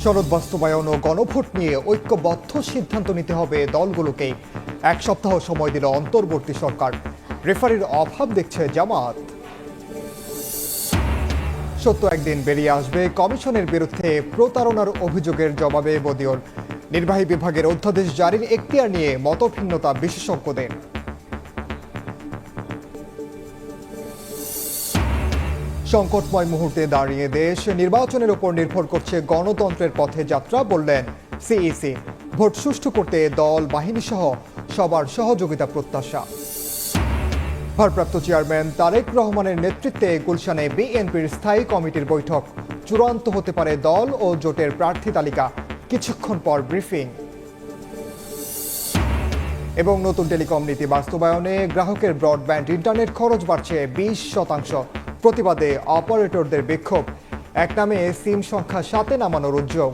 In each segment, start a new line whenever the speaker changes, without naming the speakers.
সনদ বাস্তবায়ন ও গণভোট নিয়ে ঐক্যবদ্ধ সিদ্ধান্ত নিতে হবে দলগুলোকে। এক সপ্তাহ সময় দিল অন্তর্বর্তী সরকার। রেফারির অভাব দেখছে জামাত। সত্য একদিন বেরিয়ে আসবে। কমিশনের বিরুদ্ধে প্রতারণার অভিযোগের জবাবে বদিউল। নির্বাহী বিভাগের অধ্যাদেশ জারির এখতিয়ার নিয়ে মতভিন্নতা বিশেষজ্ঞদের। সংকটময় মুহূর্তে দাঁড়িয়ে দেশ নির্বাচনের উপর নির্ভর করছে গণতন্ত্রের পথে যাত্রা, বললেন সিইসি। ভোট সুষ্ঠু করতে দল বাহিনী সহ সবার সহযোগিতা প্রত্যাশা। ভারপ্রাপ্ত চেয়ারম্যান তারেক রহমানের নেতৃত্বে গুলশানে বিএনপির স্থায়ী কমিটির বৈঠক। চূড়ান্ত হতে পারে দল ও জোটের প্রার্থী তালিকা। কিছুক্ষণ পর ব্রিফিং। এবং নতুন টেলিকম নীতি বাস্তবায়নে গ্রাহকের ব্রডব্যান্ড ইন্টারনেট খরচ বাড়ছে 20%। প্রতিবাদে অপারেটরদের বিক্ষোভ। এক নামে সিম সংখ্যা 7-এ নামানোর উদ্যোগ।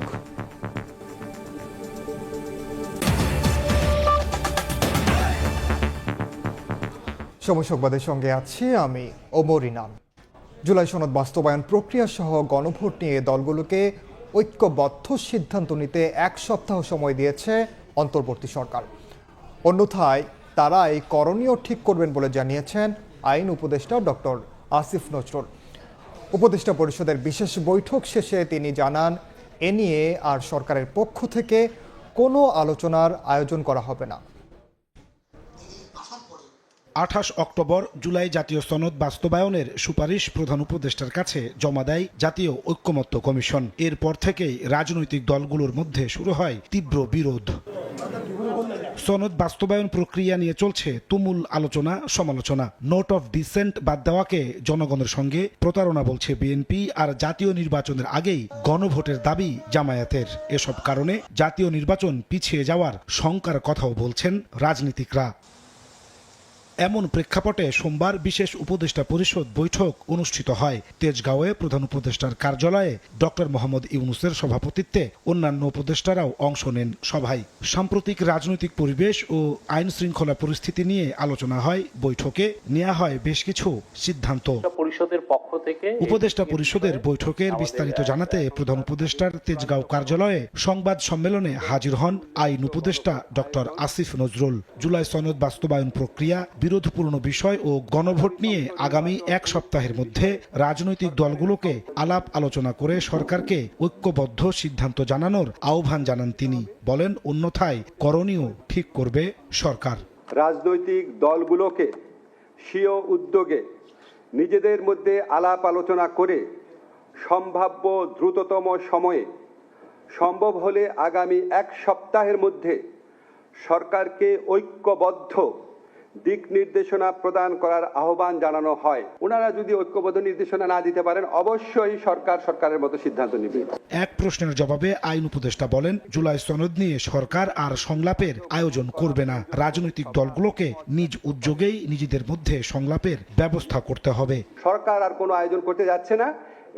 সময় সংবাদের সঙ্গে আছি আমি ওমর ইনাম। জুলাই সনদ বাস্তবায়ন প্রক্রিয়া সহ গণভোট নিয়ে দলগুলোকে ঐক্যবদ্ধ সিদ্ধান্ত নিতে এক সপ্তাহ সময় দিয়েছে অন্তর্বর্তী সরকার। অন্যথায় তারা এই করণীয় ঠিক করবেন বলে জানিয়েছেন আইন উপদেষ্টা ডক্টর আসিফ নজরুল। উপদেষ্টা পরিষদের বিশেষ বৈঠক শেষে তিনি জানান, এ নিয়ে আর সরকারের পক্ষ থেকে কোনো আলোচনার আয়োজন করা হবে না।
28 অক্টোবর জুলাই জাতীয় সনদ বাস্তবায়নের সুপারিশ প্রধান উপদেষ্টার কাছে জমা দেয় জাতীয় ঐক্যমত্য কমিশন। এরপর থেকেই রাজনৈতিক দলগুলোর মধ্যে শুরু হয় তীব্র বিরোধ। সনদ বাস্তবায়ন প্রক্রিয়া নিয়ে চলছে তুমুল আলোচনা সমালোচনা। নোট অফ ডিসেন্ট বাদ দেওয়াকে জনগণের সঙ্গে প্রতারণা বলছে বিএনপি, আর জাতীয় নির্বাচনের আগেই গণভোটের দাবি জামায়াতের। এসব কারণে জাতীয় নির্বাচন পিছিয়ে যাওয়ার শঙ্কার কথাও বলছেন রাজনীতিকরা। এমন প্রেক্ষাপটে সোমবার বিশেষ উপদেষ্টা পরিষদ বৈঠক অনুষ্ঠিত হয় তেজগাঁওয়ে। প্রধান উপদেষ্টার কার্যালয়ে ডক্টর মোহাম্মদ ইউনূসের সভাপতিত্বে অন্যান্য উপদেষ্টারাও অংশ নেন সভায়। সাম্প্রতিক রাজনৈতিক পরিবেশ ও আইন শৃঙ্খলা পরিস্থিতি নিয়ে আলোচনা হয় বৈঠকে। নেওয়া হয় বেশ কিছু সিদ্ধান্ত। উপদেষ্টা পরিষদের বৈঠকের বিস্তারিত জানাতে প্রধান উপদেষ্টার তেজগাঁও কার্যালয়ে সংবাদ সম্মেলনে হাজির হন আইন উপদেষ্টা ডক্টর আসিফ নজরুল। জুলাই সনদ বাস্তবায়ন প্রক্রিয়া, বিরোধপূর্ণ বিষয় ও গণভোট নিয়ে আগামী এক সপ্তাহের মধ্যে রাজনৈতিক দলগুলোকে আলাপ আলোচনা করে সরকারকে ঐক্যবদ্ধ সিদ্ধান্ত জানানোর আহ্বান জানান তিনি। বলেন, অন্যথায় করণীয় ঠিক করবে সরকার।
রাজনৈতিক দলগুলোকে স্বীয় উদ্যোগে নিজেদের মধ্যে আলাপ আলোচনা করে সম্ভাব্য দ্রুততম সময়ে, সম্ভব হলে আগামী এক সপ্তাহের মধ্যে সরকারকে ঐক্যবদ্ধ দিক নির্দেশনা প্রদান করার আহ্বান জানানো হয়। ওনারা যদি ঐক্যবদ্ধ নির্দেশনা না দিতে পারেন, অবশ্যই সরকারের মতো সিদ্ধান্ত নেবে।
এক প্রশ্নের জবাবে আইন উপদেষ্টা বলেন, জুলাই সনদ নিয়ে সরকার আর সংলাপের আয়োজন করবে না। রাজনৈতিক দলগুলোকে নিজ উদ্যোগেই নিজেদের মধ্যে সংলাপের ব্যবস্থা করতে হবে।
সরকার আর কোনো আয়োজন করতে যাচ্ছে না।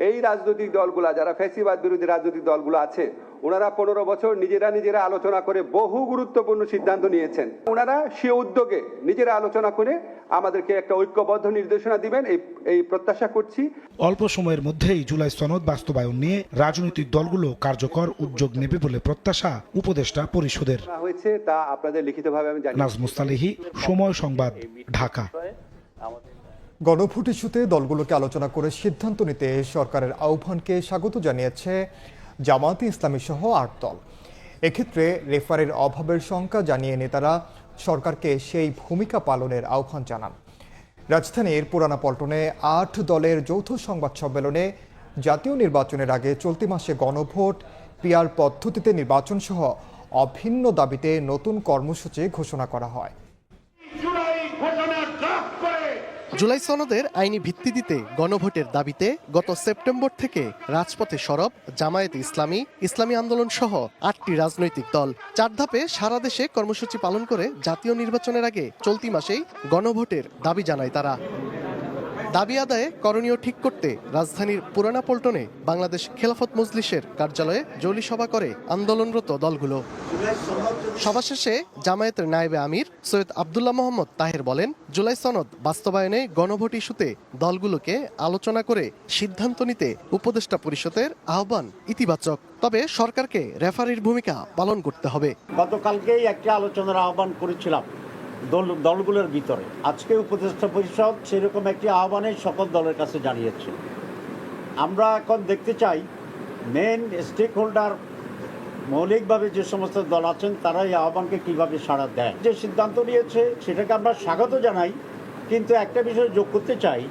এই রাজনৈতিক দলগুলা, যারা ফ্যাসিবাদ বিরোধী রাজনৈতিক দলগুলো আছে, ওনারা 15 বছর নিজেরা আলোচনা করে বহু গুরুত্বপূর্ণ সিদ্ধান্ত নিয়েছেন। ওনারা সে উদ্যোগে নিজেরা আলোচনা করে আমাদেরকে একটা ঐক্যবদ্ধ নির্দেশনা দিবেন, এই প্রত্যাশা করছি।
অল্প সময়ের মধ্যেই জুলাই সনদ বাস্তবায়ন নিয়ে রাজনৈতিক দলগুলো কার্যকর উদ্যোগ নেবে বলে প্রত্যাশা উপদেষ্টা পরিষদের।
হয়েছে তা আপনাদের লিখিতভাবে আমি জানি।
নাজমুস সালেহী, সময় সংবাদ, ঢাকা।
গণভোট ইস্যুতে দলগুলোকে আলোচনা করে সিদ্ধান্ত নিতে সরকারের আহ্বানকে স্বাগত জানিয়েছে জামায়াতে ইসলামী সহ 8 দল। এক্ষেত্রে রেফারির অভাবের শঙ্কা জানিয়ে নেতারা সরকারকে সেই ভূমিকা পালনের আহ্বান জানান। রাজধানীর পুরানা পল্টনে 8 দলের যৌথ সংবাদ সম্মেলনে জাতীয় নির্বাচনের আগে চলতি মাসে গণভোট, পিআর পদ্ধতিতে নির্বাচন সহ অভিন্ন দাবিতে নতুন কর্মসূচি ঘোষণা করা হয়।
জুলাই সনদের আইনি ভিত্তি দিতে গণভোটের দাবিতে গত সেপ্টেম্বর থেকে রাজপথে সরব জামায়াতে ইসলামী, ইসলামী আন্দোলন সহ 8টি রাজনৈতিক দল। 4 ধাপে সারা দেশে কর্মসূচি পালন করে জাতীয় নির্বাচনের আগে চলতি মাসেই গণভোটের দাবি জানায় তারা। দাবি আদায়ে করণীয় ঠিক করতে রাজধানীর পুরানা পল্টনে বাংলাদেশ খেলাফত মজলিসের কার্যালয়ে জৌলি সভা করে আন্দোলনরত দলগুলো। সভা শেষে জামায়াতের নায়েবে আমির সৈয়দ আব্দুল্লাহ মোহাম্মদ তাহের বলেন, জুলাই সনদ বাস্তবায়নে গণভোট ইস্যুতে দলগুলোকে আলোচনা করে সিদ্ধান্ত নিতে উপদেষ্টা পরিষদের আহ্বান ইতিবাচক, তবে সরকারকে রেফারির ভূমিকা পালন করতে হবে।
গতকালকেই একটি আলোচনার আহ্বান করেছিলাম দলগুলোর ভিতরে। আজকে উপদেষ্টা পরিষদ সেরকম একটি আহ্বানে সকল দলের কাছে জানিয়েছে। আমরা এখন দেখতে চাই মেন স্টেক হোল্ডার মৌলিকভাবে যে সমস্ত দল আছেন তারা এই আহ্বানকে কীভাবে সাড়া দেয়। যে সিদ্ধান্ত নিয়েছে সেটাকে আমরা স্বাগত জানাই, কিন্তু একটা বিষয় যোগ করতে চাই,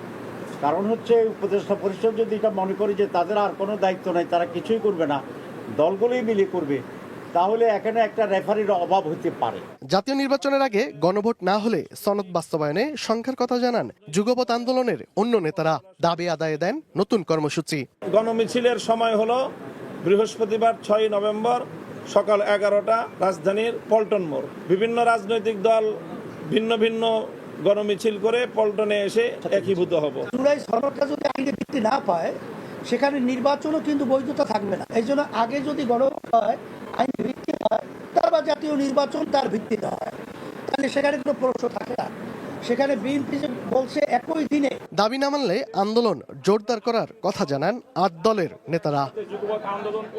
কারণ হচ্ছে উপদেষ্টা পরিষদ যদি এটা মনে করে যে তাদের আর কোনো দায়িত্ব নাই, তারা কিছুই করবে না, দলগুলোই মিলে করবে, তাহলে এখানে একটা রেফারির অভাব হতে পারে।
জাতীয় নির্বাচনের আগে গণভোট না হলে সনদ বাস্তবায়নে সংখ্যার কথা জানান যুগপৎ আন্দোলনের অন্য নেতারা। দাবি আদায়ে দেন নতুন কর্মসূচি।
গণমিছিলের সময় হলো বৃহস্পতিবার 6 নভেম্বর সকাল 11টা রাজধানীর পল্টন মোড়। বিভিন্ন রাজনৈতিক দল ভিন্ন ভিন্ন গণমিছিল করে পল্টনে এসে একীভূত হব।
জুলাই সনদটা যদি আইনে ভিত্তি না পায় সেখানে নির্বাচনও কিন্তু বৈধতা থাকবে না। এই জন্য আগে যদি গণভোট হয়, আইন ভিত্তি হয়, তারপর জাতীয় নির্বাচন তার ভিত্তিতে হয়, তাহলে সেখানে কোনো প্রশ্ন থাকে না। সেখানে বিএনপি যে বলছে একই দিনে
দাবি না মানলে আন্দোলন জোরদার করার কথা জানান 8 দলের নেতারা।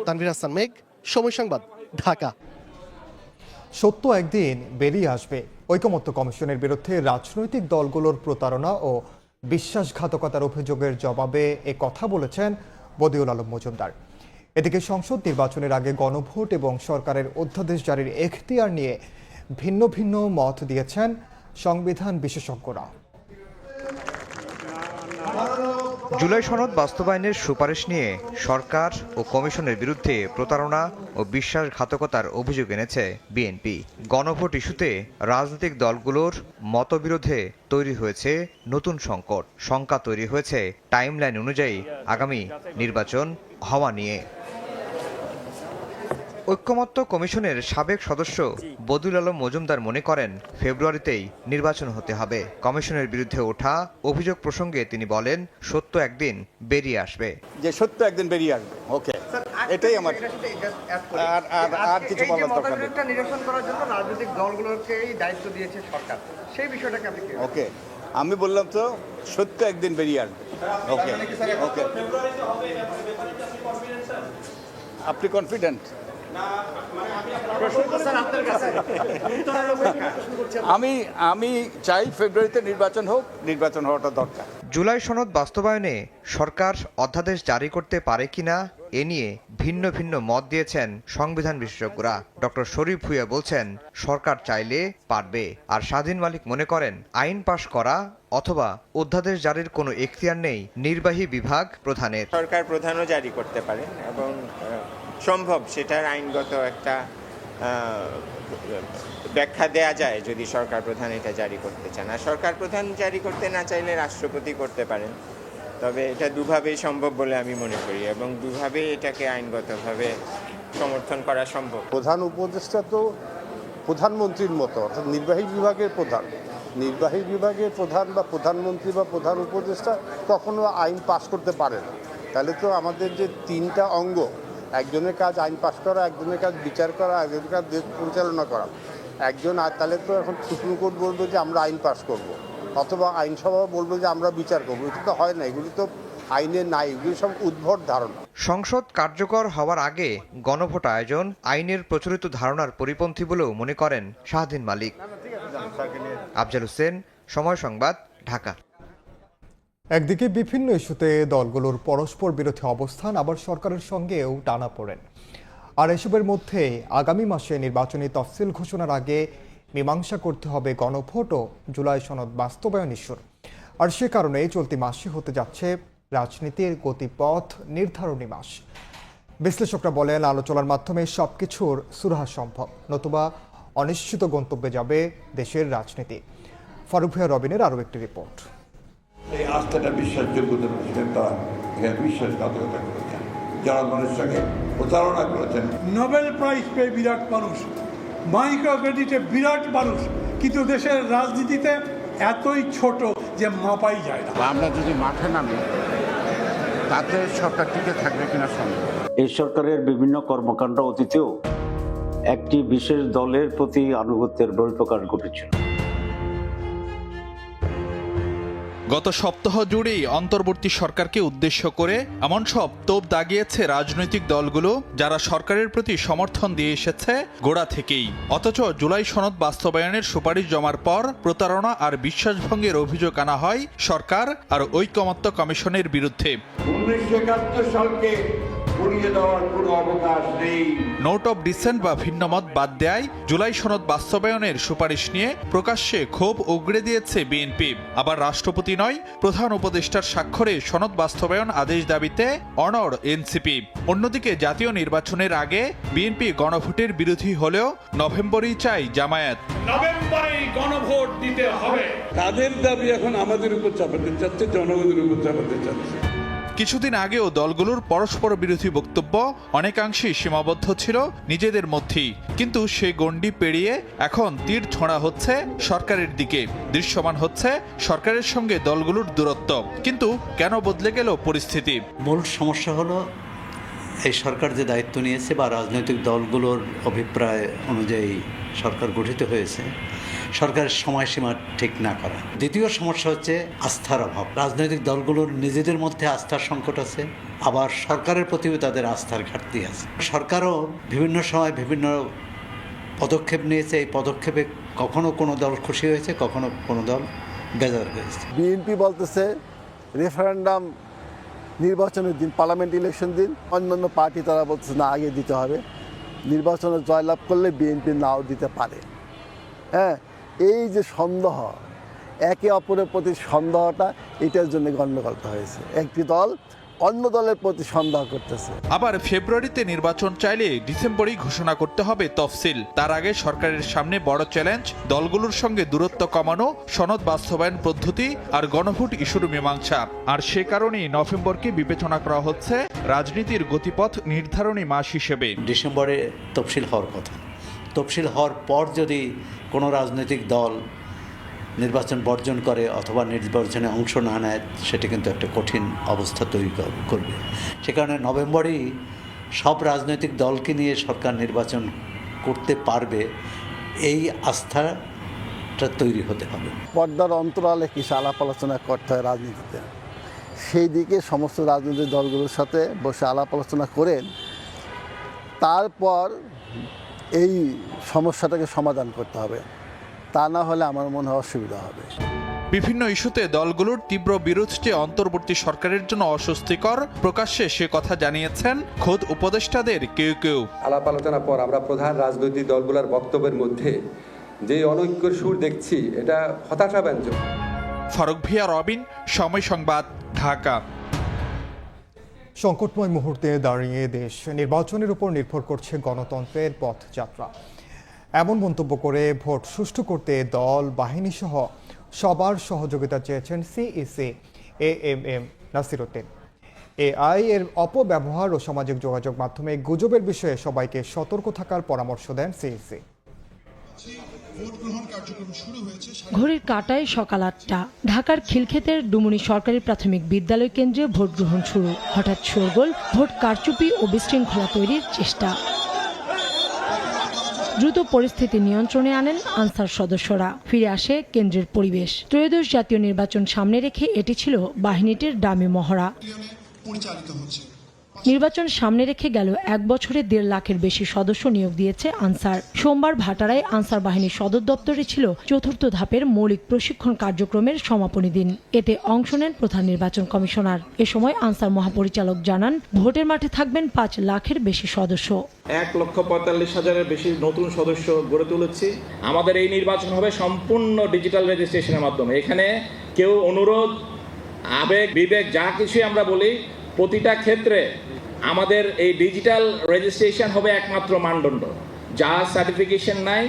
তানভীর হাসান মেঘ, সময় সংবাদ, ঢাকা।
সত্য একদিন বেরিয়ে আসবে। ঐকমত্য কমিশনের বিরুদ্ধে রাজনৈতিক দলগুলোর প্রতারণা ও বিশ্বাসঘাতকতার অভিযোগের জবাবে এ কথা বলেছেন বদিউল আলম মজুমদার। এদিকে সংসদ নির্বাচনের আগে গণভোট এবং সরকারের অধ্যাদেশ জারির এখতিয়ার নিয়ে ভিন্ন ভিন্ন মত দিয়েছেন সংবিধান বিশেষজ্ঞরা।
জুলাই সনদ বাস্তবায়নের সুপারিশ নিয়ে সরকার ও কমিশনের বিরুদ্ধে প্রতারণা ও বিশ্বাসঘাতকতার অভিযোগ এনেছে বিএনপি। গণভোট ইস্যুতে রাজনৈতিক দলগুলোর মতবিরোধে তৈরি হয়েছে নতুন সংকট। শঙ্কা তৈরি হয়েছে টাইমলাইন অনুযায়ী আগামী নির্বাচন হওয়া নিয়ে। ঐকমত্য কমিশনের সাবেক সদস্য বদিউল আলম মজুমদার মনে করেন, ফেব্রুয়ারিতেই নির্বাচন হতে হবে। কমিশনের বিরুদ্ধে ওঠা অভিযোগ প্রসঙ্গে তিনি বলেন, সত্য একদিন বেরিয়ে আসবে।
যে সত্য একদিন বেরিয়ে আসবে, ওকে, এটাই আমার আর কিছু বলার দরকার নেই।
নিরসন করার জন্য রাজনৈতিক দলগুলোকেই দায়িত্ব দিয়েছে সরকার, সেই বিষয়টাকে আপনি
ওকে, আমি বললাম তো সত্য একদিন বেরিয়ে আসবে। ওকে ওকে, আপনি কনফিডেন্ট? আমি চাই ফেব্রুয়ারিতে নির্বাচন হোক, নির্বাচন হওয়াটা দরকার।
জুলাই সনদ বাস্তবায়নে সরকার অধ্যাদেশ জারি করতে পারে কিনা এ নিয়ে ভিন্ন ভিন্ন মত দিয়েছেন সংবিধান বিশেষজ্ঞরা। ডক্টর শরীফ ভূঁইয়া বলছেন, সরকার চাইলে পারবে। আর স্বাধীন মালিক মনে করেন, আইন পাশ করা অথবা অধ্যাদেশ জারির কোনো এখতিয়ার নেই নির্বাহী বিভাগ প্রধানের।
সরকার প্রধানও জারি করতে পারেন এবং সম্ভব সেটার আইনগত একটা ব্যাখ্যা দেয়া যায় যদি সরকার প্রধান এটা জারি করতে চান। আর সরকার প্রধান জারি করতে না চাইলে রাষ্ট্রপতি করতে পারেন। তবে এটা দুভাবেই সম্ভব বলে আমি মনে করি এবং দুভাবেই এটাকে আইনগতভাবে সমর্থন করা সম্ভব।
প্রধান উপদেষ্টা তো প্রধানমন্ত্রীর মতো, অর্থাৎ নির্বাহী বিভাগের প্রধান। নির্বাহী বিভাগের প্রধান বা প্রধানমন্ত্রী বা প্রধান উপদেষ্টা কখনো আইন পাশ করতে পারে না। তাহলে তো আমাদের যে তিনটা অঙ্গ, একজনের কাজ আইন পাশ করা, একজনের কাজ বিচার করা, একজনের কাজ দেশ পরিচালনা করা, তাহলে তো এখন সুপ্রিম কোর্ট বলবে যে আমরা আইন পাশ করব, অথবা আইনসভা বলবে যে আমরা বিচার করবো। এটা তো হয় না, এগুলি তো আইনে নাই, এগুলি সব উদ্ভট ধারণা।
সংসদ কার্যকর হওয়ার আগে গণভোট আয়োজন আইনের প্রচলিত ধারণার পরিপন্থী বলেও মনে করেন স্বাধীন মালিক। আফজাল হোসেন, সময় সংবাদ, ঢাকা।
একদিকে বিভিন্ন ইস্যুতে দলগুলোর পরস্পর বিরোধী অবস্থান, আবার সরকারের সঙ্গেও টানাপোড়েন। আর এসবের মধ্যে আগামী মাসে নির্বাচনী তফসিল ঘোষণার আগে মীমাংসা করতে হবে গণভোট ও জুলাই সনদ বাস্তবায়ন ইস্যুর। আর সে কারণে চলতি মাসে হতে যাচ্ছে রাজনীতির গতিপথ নির্ধারণী মাস। বিশ্লেষকরা বলেন, আলোচনার মাধ্যমে সবকিছুর সুরাহা সম্ভব, নতুবা অনিশ্চিত গন্তব্যে যাবে দেশের রাজনীতি। ফারুক ভাইয়া রবিনের আরও একটি রিপোর্ট।
এই আস্থাটা বিশ্বাসযোগ্যতা প্রতিষ্ঠান তারা এখানে বিশ্বাসঘাতকতা করেছেন, জনগণের সঙ্গে প্রতারণা করেছেন।
নোবেল প্রাইজ পেয়ে বিরাট মানুষ, মাইক্রো ক্রেডিটে বিরাট মানুষ, কিন্তু দেশের রাজনীতিতে এতই ছোট যে মাপাই যায় না।
আমরা যদি মাঠে নামি তাতে সরকার টিকে থাকবে কিনা সন্দেহ।
এই সরকারের বিভিন্ন কর্মকাণ্ড অতীতেও একটি বিশেষ দলের প্রতি আনুগত্যের বহিঃপ্রকাশ ঘটেছিল।
গত সপ্তাহ জুড়েই অন্তর্বর্তী সরকারকে উদ্দেশ্য করে এমন সব তোপ দাগিয়েছে রাজনৈতিক দলগুলো যারা সরকারের প্রতি সমর্থন দিয়ে এসেছে গোড়া থেকেই। অথচ জুলাই সনদ বাস্তবায়নের সুপারিশ জমার পর প্রতারণা আর বিশ্বাসভঙ্গের অভিযোগ আনা হয় সরকার আর ঐকমত্য কমিশনের বিরুদ্ধে।
1971 সালকে পুড়িয়ে দেওয়ার কোনো অবকাশ নেই।
নোট অব ডিসেন্ট বা ভিন্নমত বাদ দেয় জুলাই সনদ বাস্তবায়নের সুপারিশ নিয়ে প্রকাশ্যে ক্ষোভ উগড়ে দিয়েছে বিএনপি। আবার রাষ্ট্রপতি নয়, প্রধান উপদেষ্টার স্বাক্ষরে সনদ বাস্তবায়ন আদেশ দাবিতে অনড় এনসিপি। অন্যদিকে জাতীয় নির্বাচনের আগে বিএনপি গণভোটের বিরোধী হলেও নভেম্বরেই চাই জামায়াত।
নভেম্বরেই গণভোট দিতে হবে।
তাদের দাবি এখন আমাদের উপর চাপাতে চাচ্ছে, জনগণের উপর চাপাতে চাচ্ছে।
কিছুদিন আগেও দলগুলোর পরস্পর বিরোধী বক্তব্য অনেকাংশেই সীমাবদ্ধ ছিল নিজেদের মধ্যেই, কিন্তু সে গণ্ডি পেরিয়ে এখন তীর ছোঁড়া হচ্ছে সরকারের দিকে। দৃশ্যমান হচ্ছে সরকারের সঙ্গে দলগুলোর দূরত্ব। কিন্তু কেন বদলে গেল পরিস্থিতি?
মূল সমস্যা হলো এই সরকার যে দায়িত্ব নিয়েছে বা রাজনৈতিক দলগুলোর অভিপ্রায় অনুযায়ী সরকার গঠিত হয়েছে, সরকারের সময়সীমা ঠিক না করা। দ্বিতীয় সমস্যা হচ্ছে আস্থার অভাব। রাজনৈতিক দলগুলোর নিজেদের মধ্যে আস্থার সংকট আছে, আবার সরকারের প্রতিও তাদের আস্থার ঘাটতি আছে। সরকারও বিভিন্ন সময় বিভিন্ন পদক্ষেপ নিয়েছে। এই পদক্ষেপে কখনো কোনো দল খুশি হয়েছে, কখনো কোনো দল বেজার হয়েছে।
বিএনপি বলতেছে রেফারেন্ডাম নির্বাচনের দিন, পার্লামেন্ট ইলেকশন দিন। অন্যান্য পার্টি তারা বলতেছে না, আগে দিতে হবে। নির্বাচনে জয়লাভ করলে বিএনপি নাও দিতে পারে। হ্যাঁ, এই যে সন্দেহ, একে অপরের প্রতি সন্দেহটা, এটার জন্য গণ্ডগোলটা হয়েছে। একটি দল অন্য দলের প্রতি সন্দেহ করতেছে।
আবার ফেব্রুয়ারিতে নির্বাচন চাইলে ডিসেম্বরেই ঘোষণা করতে হবে তফসিল। তার আগে সরকারের সামনে বড় চ্যালেঞ্জ দলগুলোর সঙ্গে দূরত্ব কমানো, সনদ বাস্তবায়ন পদ্ধতি আর গণভোট ইস্যুর মীমাংসা। আর সে কারণেই নভেম্বরকে বিবেচনা করা হচ্ছে রাজনীতির গতিপথ নির্ধারণী মাস হিসেবে।
ডিসেম্বরে তফসিল হওয়ার কথা। তফসিল হওয়ার পর যদি কোনো রাজনৈতিক দল নির্বাচন বর্জন করে অথবা নির্বাচনে অংশ না নেয়, সেটা কিন্তু একটা কঠিন অবস্থা তৈরি করবে। সে কারণে নভেম্বরেই সব রাজনৈতিক দলকে নিয়ে সরকার নির্বাচন করতে পারবে, এই আস্থাটা তৈরি হতে হবে।
পর্দার অন্তরালে কিছু আলাপ আলোচনা করতে হয় রাজনীতিতে। সেই দিকে সমস্ত রাজনৈতিক দলগুলোর সাথে বসে আলাপ আলোচনা করেন, তারপর এই সমস্যাটাকে সমাধান করতে হবে। তা না হলে আমার মনে হয় অসুবিধা হবে।
বিভিন্ন ইস্যুতে দলগুলোর তীব্র বিরোধ যে অন্তর্বর্তী সরকারের জন্য অস্বস্তিকর, প্রকাশ্যে সে কথা জানিয়েছেন খোদ উপদেষ্টাদের কেউ কেউ।
আলাপ আলোচনার পর আমরা প্রধান রাজনৈতিক দলগুলোর বক্তব্যের মধ্যে যে অনৈক্যের সুর দেখছি, এটা হতাশাব্যঞ্জক।
ফারুক ভিয়া, রবিন, সময় সংবাদ, ঢাকা।
সংকটময় মুহূর্তে দাঁড়িয়ে দেশ নির্বাচনের উপর নির্ভর করছে গণতন্ত্রের পথযাত্রা। এমন মন্তব্য করে ভোট সুষ্ঠু করতে দল, বাহিনী সহ সবার সহযোগিতা চেয়েছেন CEC AMM Nasir Uddin. AI এর অপব্যবহার ও সামাজিক যোগাযোগ মাধ্যমে গুজবের বিষয়ে সবাইকে সতর্ক থাকার পরামর্শ দেন সিইসি।
ঘড়ির কাঁটায় সকাল ৮টা। ঢাকার খিলক্ষেতের ডুমুনি সরকারি প্রাথমিক বিদ্যালয় কেন্দ্রে ভোট গ্রহণ শুরু। হঠাৎ শোরগোল, ভোট কারচুপি ও বিশৃঙ্খলা তৈরির চেষ্টা। দ্রুত পরিস্থিতি নিয়ন্ত্রণে আনেন আনসার সদস্যরা। ফিরে আসে কেন্দ্রের পরিবেশ। ত্রয়োদশ জাতীয় নির্বাচন সামনে রেখে এটি ছিল বাহিনীটির ডামি মহড়া। নির্বাচন সামনে রেখে গেল এক বছরে ১.৫ লাখের বেশি সদস্য নিয়োগ দিয়েছে আনসার। সোমবার ভাটারায় আনসার বাহিনীর সদর দপ্তরে ছিল চতুর্থ ধাপের মৌলিক প্রশিক্ষণ কার্যক্রমের সমাপনী দিন। এতে অংশ নেন প্রধান নির্বাচন কমিশনার। এ সময় আনসার মহাপরিচালক জানান, ভোটের মাঠে থাকবেন ৫ লাখের বেশি সদস্য।
১,৪৫,০০০-এর বেশি নতুন সদস্য গড়ে তুলেছি। আমাদের এই নির্বাচন হবে সম্পূর্ণ ডিজিটাল রেজিস্ট্রেশনের মাধ্যমে। এখানে কেউ অনুরোধ, আবেগ, বিবেক যা কিছুই আমরা বলি, প্রতিটা ক্ষেত্রে আমাদের এই ডিজিটাল রেজিস্ট্রেশন হবে একমাত্র মানদণ্ড। যা সার্টিফিকেশন নাই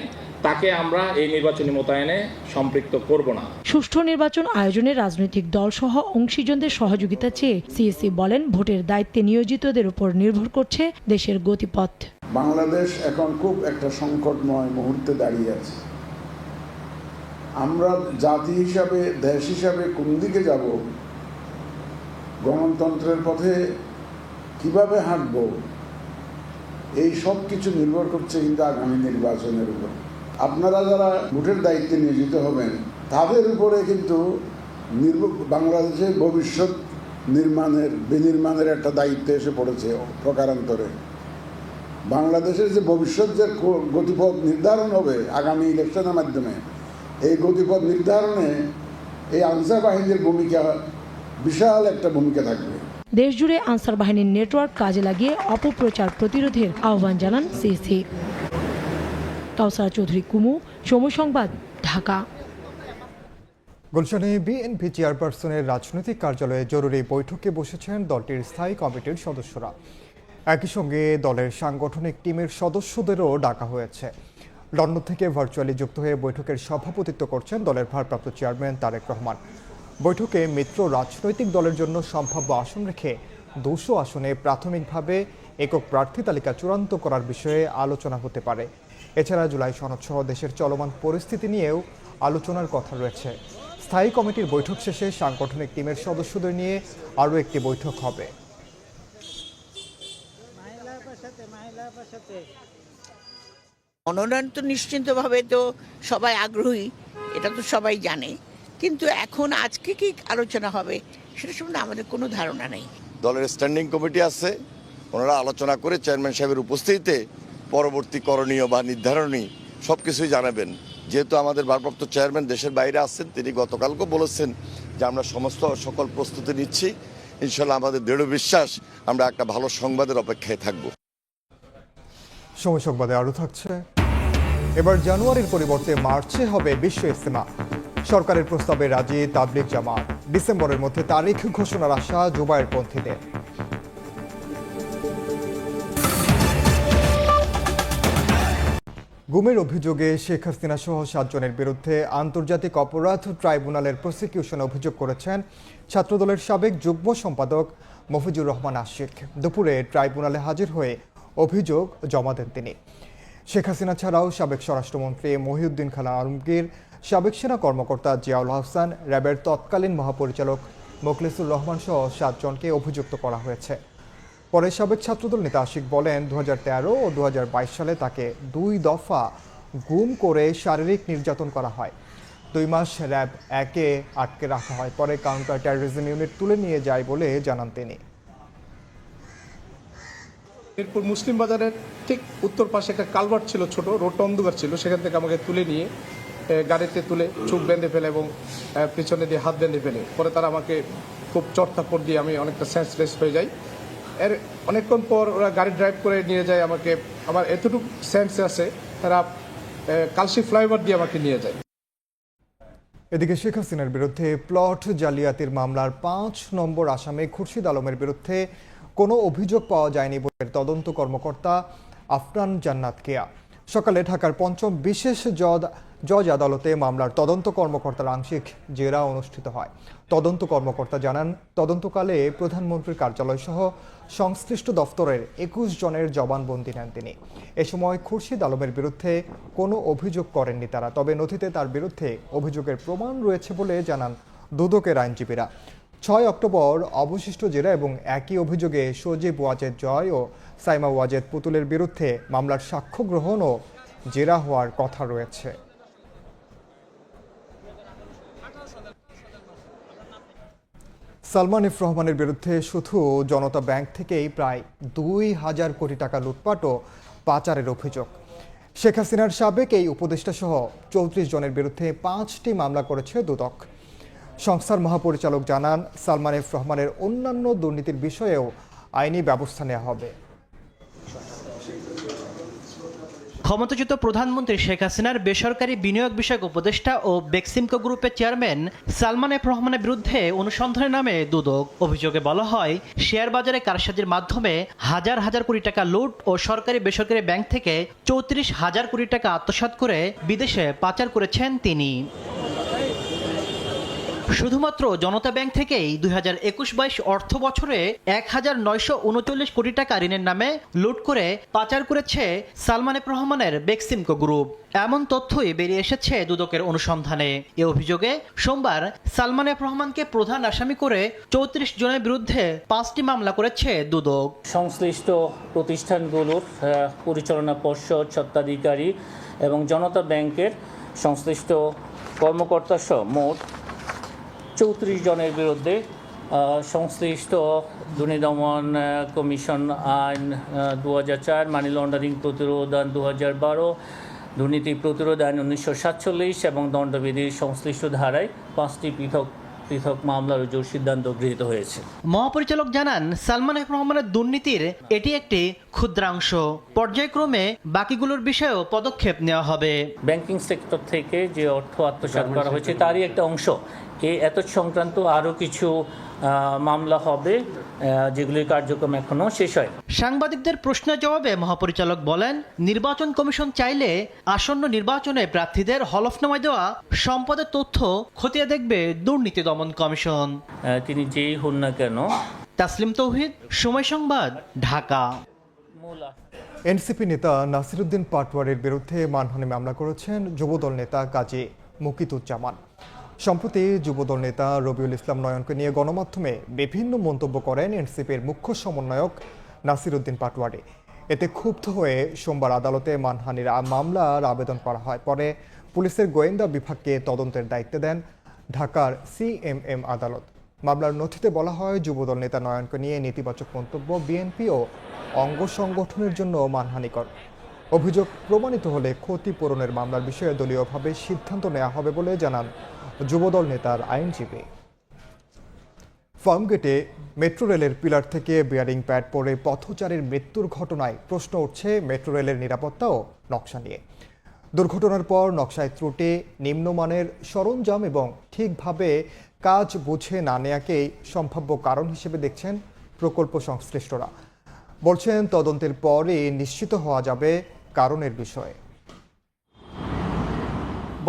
তাকে আমরা এই নির্বাচনী মোতায়েনে সম্পৃক্ত করব না।
সুষ্ঠু নির্বাচন আয়োজনে রাজনৈতিক দল সহ অংশীজনদের সহযোগিতা চেয়ে সিইসি বলেন, ভোটের দায়িত্বে নিয়োজিতদের উপর নির্ভর করছে দেশের গতিপথ।
বাংলাদেশ এখন খুব একটা সংকটময় মুহূর্তে দাঁড়িয়ে আছে।
আমরা জাতি হিসাবে, দেশ হিসাবে কোন দিকে যাব, গণতন্ত্রের পথে কিভাবে হাঁটব, এই সব কিছু নির্ভর করছে কিন্তু আগামী নির্বাচনের উপর। আপনারা যারা ভোটের দায়িত্বে নিয়োজিত হবেন তাদের উপরে কিন্তু বাংলাদেশের ভবিষ্যৎ বিনির্মাণের একটা দায়িত্ব এসে পড়েছে প্রকারান্তরে। বাংলাদেশের যে ভবিষ্যৎ যে গতিপথ নির্ধারণ হবে আগামী ইলেকশনের মাধ্যমে, এই গতিপথ নির্ধারণে এই আনসার বাহিনীর ভূমিকা বিশাল একটা ভূমিকা থাকবে।
দেশজুড়ে আনসার বাহিনীর নেটওয়ার্ক কাজে লাগিয়ে অপপ্রচার প্রতিরোধের আহ্বান জানান সিসি। কাউসার চৌধুরী কুমু, সময় সংবাদ, ঢাকা।
গুলশানে বিএনপি চেয়ারপারসনের রাজনৈতিক কার্যালয়ে জরুরি বৈঠকে বসেছেন দলটির স্থায়ী কমিটির সদস্যরা। একই সঙ্গে দলের সাংগঠনিক টিমের সদস্যদেরও ডাকা হয়েছে। লন্ডন থেকে ভার্চুয়ালি যুক্ত হয়ে বৈঠকের সভাপতিত্ব করছেন দলের ভারপ্রাপ্ত চেয়ারম্যান তারেক রহমান। বৈঠকে মিত্র রাজনৈতিক দলের জন্য সম্ভাব্য আসন রেখে 200 আসনে প্রাথমিকভাবে একক প্রার্থী তালিকা চূড়ান্ত করার বিষয়ে আলোচনা হতে পারে। এছাড়া জুলাই সনদ সহ দেশের চলমান পরিস্থিতি নিয়েও আলোচনার কথা রয়েছে। স্থায়ী কমিটির বৈঠক শেষে সাংগঠনিক টিমের সদস্যদের নিয়ে আরও একটি বৈঠক হবে।
মনোনয়ন তো নিশ্চিন্তভাবে তো সবাই আগ্রহী, এটা তো সবাই জানে, কিন্তু এখন আজকে কি আলোচনা হবে সেটা সম্বন্ধে আমাদের কোনো ধারণা নেই।
দলের স্ট্যান্ডিং কমিটি আছে, ওনারা আলোচনা করে চেয়ারম্যান সাহেবের উপস্থিতিতে পরবর্তী করণীয় বা নির্ধারণী সব কিছুই জানাবেন। যেহেতু আমাদের ভারপ্রাপ্ত চেয়ারম্যান দেশের বাইরে আসছেন, তিনি গতকালকেও বলেছেন যে আমরা সকল প্রস্তুতি নিচ্ছি। ইনশাল্লাহ আমাদের দৃঢ় বিশ্বাস আমরা একটা ভালো সংবাদের অপেক্ষায় থাকব।
সময় সংবাদে আরও থাকছে, এবার জানুয়ারির পরিবর্তে মার্চে হবে বিশ্ব ইজতেমা। সরকারের প্রস্তাবে রাজি তাবলিগ জামাত। ডিসেম্বরের মধ্যে তারিখ ঘোষণার আশা জুবায়েরপন্থীদের। গুমের অভিযোগে শেখ হাসিনা সহ 7 জনের বিরুদ্ধে আন্তর্জাতিক অপরাধ ট্রাইব্যুনালের প্রসিকিউশনে অভিযোগ করেছেন ছাত্রদলের সাবেক যুগ্ম সম্পাদক মফিজুর রহমান আশিক। দুপুরে ট্রাইব্যুনালে হাজির হয়ে অভিযোগ জমা দেন তিনি। শেখ হাসিনা ছাড়াও সাবেক স্বরাষ্ট্রমন্ত্রী মহিউদ্দিন খান আলমগীর, সাবেক সেনা কর্মকর্তা জিয়াউল হাসান, র্যাবের তৎকালীন মহাপরিচালক মোখলেসুর রহমান সহ 7 জনকে অভিযুক্ত করা হয়েছে। পরে সাবেক ছাত্রদল নেতা আশিক বলেন, 2013 ও 2022 সালে তাকে 2 দফা গুম করে শারীরিক নির্যাতন করা হয়। 2 মাস র্যাব 1-এ আটকে রাখা হয়। পরে কাউন্টার টেরোরিজম ইউনিট তুলে নিয়ে যায় বলে জানান তিনি।
এরপর মুসলিম বাজারের ঠিক উত্তর পাশে একটা কালভার্ট ছিল, ছোট রোডটা অন্ধকার ছিল, সেখান থেকে আমাকে তুলে নিয়ে গাড়িতে তুলে চোখ বেঁধে ফেলে এবং পিছনে দিয়ে হাত বেঁধে ফেলে। পরে তারা আমাকে খুব চড়থাপ্পড় দিয়ে আমি অনেকটা সেন্সলেস হয়ে যাই। এর অনেকক্ষণ পর ওরা গাড়ি ড্রাইভ করে নিয়ে যায় আমাকে। আমার এতটুকু সেন্স আছে, তারা কালশি ফ্লাইওভার দিয়ে আমাকে নিয়ে যায়।
এদিকে শেখ হাসিনার বিরুদ্ধে প্লট জালিয়াতির মামলার 5 নম্বর আসামি খুরশিদ আলমের বিরুদ্ধে কোনো অভিযোগ পাওয়া যায়নি বলে তদন্ত কর্মকর্তা আফরান জান্নাত কেয়া। সকালে ঢাকার 5ম বিশেষ জজ আদালতে মামলার তদন্ত কর্মকর্তার আংশিক জেরা অনুষ্ঠিত হয়। তদন্ত কর্মকর্তা জানান, তদন্তকালে প্রধানমন্ত্রীর কার্যালয় সহ সংশ্লিষ্ট দফতরের 21 জনের জবানবন্দি নেন তিনি। এ সময় খুরশিদ আলমের বিরুদ্ধে কোনো অভিযোগ করেননি তারা, তবে নথিতে তার বিরুদ্ধে অভিযোগের প্রমাণ রয়েছে বলে জানান দুদকের আইনজীবীরা। 6 অক্টোবর অবশিষ্ট জেরা এবং একই অভিযোগে সজীব ওয়াজেদ জয় ও সাইমা ওয়াজেদ পুতুলের বিরুদ্ধে মামলার সাক্ষ্য গ্রহণ ও জেরা হওয়ার কথা রয়েছে। সালমান এফ রহমানের বিরুদ্ধে শুধু জনতা ব্যাংক থেকেই প্রায় 2000 কোটি টাকা লুটপাট ও পাচারের অভিযোগ। শেখ হাসিনার সাবেক এই উপদেষ্টা সহ 34 জনের বিরুদ্ধে 5টি মামলা করেছে দুদক। সংস্থার মহাপরিচালক জানান, সালমান এফ রহমানের অন্যান্য দুর্নীতির বিষয়েও আইনি ব্যবস্থা নেওয়া হবে।
ক্ষমতাচ্যুত প্রধানমন্ত্রী শেখ হাসিনার বেসরকারি বিনিয়োগ বিষয়ক উপদেষ্টা ও বেক্সিমকো গ্রুপের চেয়ারম্যান সালমান এফ রহমানের বিরুদ্ধে অনুসন্ধানের নামে দুদক। অভিযোগে বলা হয়, শেয়ার বাজারে কারসাজির মাধ্যমে হাজার হাজার কোটি টাকা লুট ও সরকারি বেসরকারি ব্যাংক থেকে 34,000 কোটি টাকা আত্মসাৎ করে বিদেশে পাচার করেছেন তিনি। শুধুমাত্র জনতা ব্যাংক থেকেই 2021-22 অর্থ বছরে 1939 কোটি টাকা ঋণের নামে লুট করে পাচার করেছে সালমান এফ রহমানের বেক্সিমকো গ্রুপ। এমন তথ্যই বেরিয়ে এসেছে দুদকের অনুসন্ধানে। এ অভিযোগে সোমবার সালমান এফ রহমানকে প্রধান আসামি করে 34 জনের বিরুদ্ধে 5টি মামলা করেছে দুদক।
সংশ্লিষ্ট প্রতিষ্ঠানগুলোর পরিচালনা পর্ষদ, স্বত্বাধিকারী এবং জনতা ব্যাংকের সংশ্লিষ্ট কর্মকর্তা সহ মোট 34 জনের বিরুদ্ধে সংশ্লিষ্ট দুর্নীতি দমন কমিশন আইন 2004, মানি লন্ডারিং প্রতিরোধ আইন 2012, দুর্নীতি প্রতিরোধ আইন 1947 এবং দণ্ডবিধির সংশ্লিষ্ট ধারায় 5টি পৃথক পৃথক মামলা রুজুর সিদ্ধান্ত গৃহীত হয়েছে।
মহাপরিচালক জানান, সালমান এফ রহমানের দুর্নীতির এটি একটি ক্ষুদ্রাংশ। পর্যায়ক্রমে বাকিগুলোর বিষয়েও পদক্ষেপ নেওয়া হবে।
ব্যাংকিং সেক্টর থেকে যে অর্থ আত্মসাৎ করা হয়েছে তারই একটা অংশ। এত সংক্রান্ত আরও কিছু মামলা হবে যেগুলির কার্যক্রম এখনো শেষ হয়।
সাংবাদিকদের প্রশ্নের জবাবে মহাপরিচালক বলেন, নির্বাচন কমিশন চাইলে আসন্ন নির্বাচনে প্রার্থীদের হলফনামায় দেওয়া সম্পদের তথ্য খতিয়ে দেখবে দুর্নীতি দমন কমিশন।
তিনি যেই হন না কেন।
তাসলিম তৌহিদ, সময় সংবাদ, ঢাকা।
এনসিপি নেতা নাসিরুদ্দিন পাটোয়ারির বিরুদ্ধে মানহানি মামলা করেছেন যুবদল নেতা কাজী মুকিতুজ্জামান। সম্প্রতি যুবদল নেতা রবিউল ইসলাম নয়নকে নিয়ে গণমাধ্যমে বিভিন্ন মন্তব্য করেন এনসিপির মুখ্য সমন্বয়ক নাসিরুদ্দিন পাটোয়ারি। এতে ক্ষুব্ধ হয়ে সোমবার আদালতে মানহানির মামলার আবেদন করা হয়। পরে পুলিশের গোয়েন্দা বিভাগকে তদন্তের দায়িত্ব দেন ঢাকার সিএমএম আদালত। মামলার নথিতে বলা হয়, যুবদল নেতা নয়নকে নিয়ে নেতিবাচক মন্তব্য বিএনপি ও অঙ্গ সংগঠনের জন্য মানহানিকর। অভিযোগ প্রমাণিত হলে ক্ষতিপূরণের মামলার বিষয়ে দলীয়ভাবে সিদ্ধান্ত নেওয়া হবে বলে জানান যুবদল নেতার আইনজীবী। ফার্মগেটে মেট্রো রেলের পিলার থেকে বিয়ারিং প্যাড পড়ে পথচারীর মৃত্যুর ঘটনায় প্রশ্ন উঠছে মেট্রো রেলের নিরাপত্তা ও নকশা নিয়ে। দুর্ঘটনার পর নকশায় ত্রুটি, নিম্নমানের সরঞ্জাম এবং ঠিকভাবে কাজ বুঝে না নেওয়াকেই সম্ভাব্য কারণ হিসেবে দেখছেন প্রকল্প সংশ্লিষ্টরা। বলছেন, তদন্তের পরই নিশ্চিত হওয়া যাবে কারণের বিষয়ে।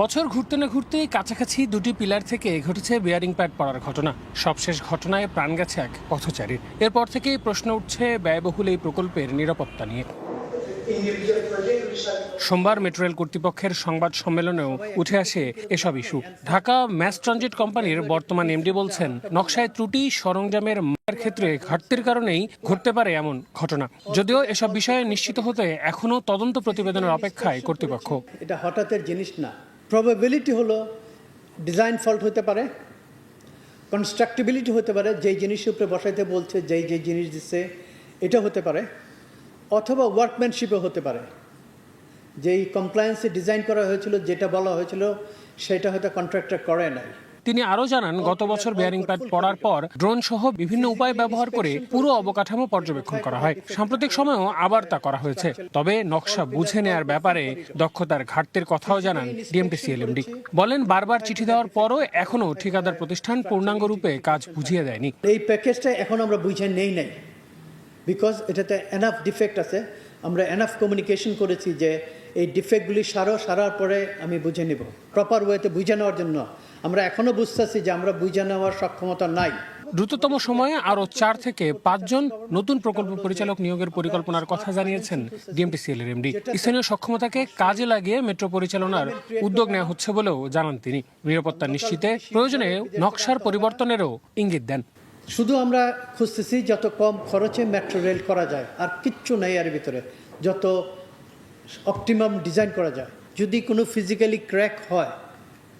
বছর ঘুরতে না ঘুরতেই কাছাকাছি দুটি পিলার থেকে ঘটেছে বিয়ারিং প্যাড পড়ার ঘটনা। সবশেষ ঘটনায় প্রাণ গেছে এক পথচারীর। এরপর থেকেই প্রশ্ন উঠছে ব্যয়বহুল এই প্রকল্পের নিরাপত্তা নিয়ে। সোমবার মেট্রো রেল কর্তৃপক্ষের সংবাদ সম্মেলনেও উঠে আসে এসব ইস্যু। ঢাকা ম্যাস ট্রানজিট কোম্পানির বর্তমান এমডি বলছেন, নকশায় ত্রুটি, সরঞ্জামের ক্ষেত্রে ঘাটতির কারণেই ঘটতে পারে এমন ঘটনা। যদিও এসব বিষয়ে নিশ্চিত হতে এখনো তদন্ত প্রতিবেদনের অপেক্ষায় কর্তৃপক্ষ।
এটা হঠাৎের জিনিস না। প্রবাবিলিটি হলো ডিজাইন ফল্ট হতে পারে, কনস্ট্রাক্টিবিলিটি হতে পারে, যেই জিনিসের উপরে বসাইতে বলছে যেই জিনিস দিচ্ছে এটা হতে পারে, অথবা ওয়ার্কম্যানশিপও হতে পারে। যেই কমপ্লায়েন্সে ডিজাইন করা হয়েছিল, যেটা বলা হয়েছিল সেটা হয়তো কন্ট্রাক্টর করে নাই।
তিনি আরও জানান, গত বছর বিয়ারিং প্যাড পড়ার পর ড্রোন সহ বিভিন্ন উপায় ব্যবহার করে পুরো অবকাঠামো পর্যবেক্ষণ করা হয়। সাম্প্রতিক সময়েও আবার তা করা হয়েছে। তবে নকশা বুঝে নেয়ার ব্যাপারে দক্ষতার ঘাটতির কথাও জানান ডিএমটিসিএল এমডি। বলেন, বারবার চিঠি দেওয়ার পরও এখনো ঠিকাদার প্রতিষ্ঠান পূর্ণাঙ্গ রূপে কাজ বুঝিয়ে দেয়নি।
এই প্যাকেজটা এখন আমরা বুঝে নেই নাই, বিকজ এটাতে এনাফ ডিফেক্ট আছে। আমরা এনাফ কমিউনিকেশন করেছি যে এই ডিফেক্টগুলি সারার পরে আমি বুঝে নেব, প্রপার ওয়েতে বুঝে নেওয়ার জন্য। আমরা এখনো বুঝতেছি যে আমরা বুঝে নেওয়ার সক্ষমতা নাই।
দ্রুততম সময়ে আরও 4 থেকে 5 জন নতুন প্রকল্প পরিচালক নিয়োগের পরিকল্পনার কথা জানিয়েছেন ডিএমটিসিএল এর এমডি। স্থানীয় সক্ষমতাকে কাজে লাগিয়ে মেট্রো পরিচালনার উদ্যোগ নেওয়া হচ্ছে বলেও জানান তিনি। নিরাপত্তা নিশ্চিতে প্রয়োজনে নকশার পরিবর্তনের ইঙ্গিত দেন।
শুধু আমরা খুঁজতেছি যত কম খরচে মেট্রো রেল করা যায়, আর কিচ্ছু নেই এর ভিতরে, যত অপটিমাম ডিজাইন করা যায়। যদি কোনো ফিজিক্যালি ক্র্যাক হয়